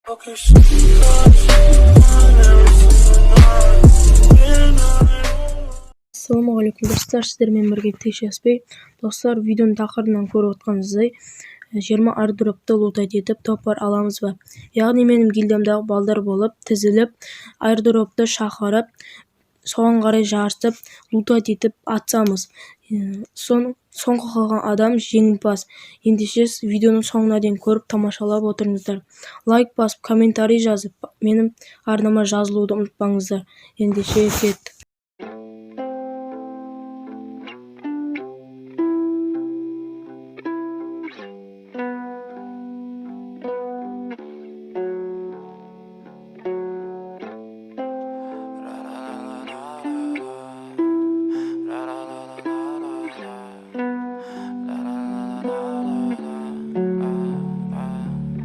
Assalamualaikum dostlar, sizlerмен бірге Тешеспей. Dostlar, videonun тақырыбынан көріп отқаныңыздай 20 airdropты лутать етіп топпар аламыз ба? Яғни менің гильдиямдағы балдар болып тізіліп, airdropты шақырып, соған қарай жарысып, лутать етіп атсамыз. Соңғы қалған адам жеңімпаз. Ендеше видеоның соңына дейін көріп тамашалап отырыңыздар. Лайк басып, комментарий жазып, менің арнама жазылуды ұмытпаңыздар. Ендеше кеттік.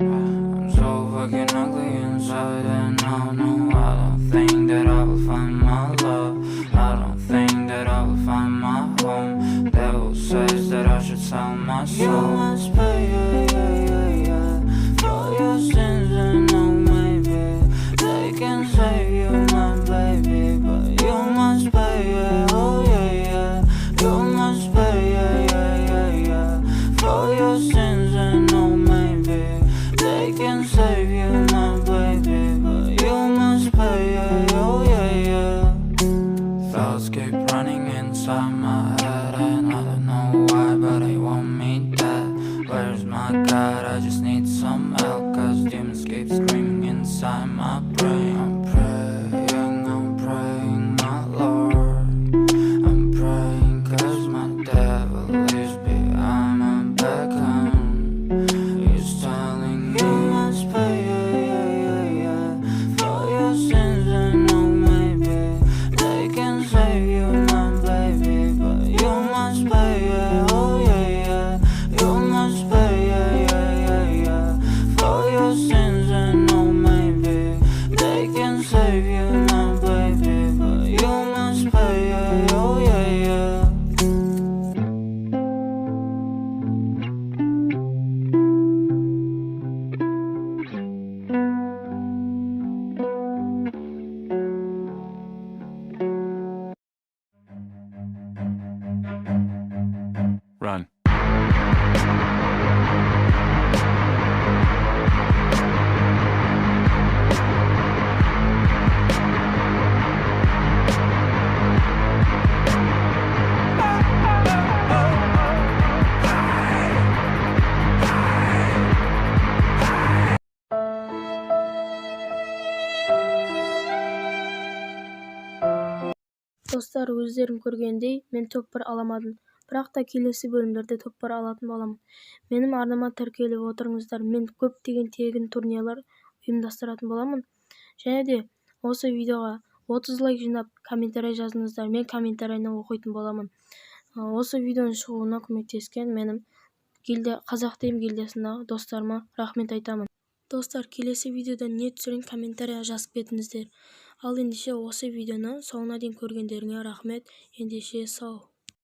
I'm so fucking ugly inside, and I don't think that I will find my love. I don't think that I will find my home. Devil says that I should sell my soul. You must pay, for your sins, and no, maybe they can save you, my baby, but you must pay, oh yeah. You must pay, for your sins, and no, maybe they can save you, my baby, but you must pay, oh yeah. Thoughts keep running inside my head, and I don't know why, but they want me dead. Where's my God? I just need some help, cause demons keep screaming inside my brain. I'm praying, my Lord. I'm praying cause my devil is behind my back home. He's telling me you must pay, for your sins, and no, maybe they can save you, my baby, but you must pay, oh yeah. You must pay, for your sins, and no, maybe they can save you, my baby, but you must pay, oh yeah. Run. Достар, өздерің көргендей, мен топпар аламадым. Бірақ та келесі бөлімдерде топпар алатын боламын. Менің арнама тіркеліп отырыңыздар. Мен көптеген тегін турнирлар ұйымдастыратын боламын. Және де осы видеоға 30 лайк жинап, комментарий жазыңыздар. Мен комментарийні оқитын боламын. Осы видеоның шығуына көмектескен менің қазақ дейм гильдиясындағы достарыма рахмет айтамын. Достар, келесі видеода не түсірейін комментария жазып кетіңіздер. Ал ендеше осы видеоны соңына дейін көргендеріңе рахмет. Ендеше сау.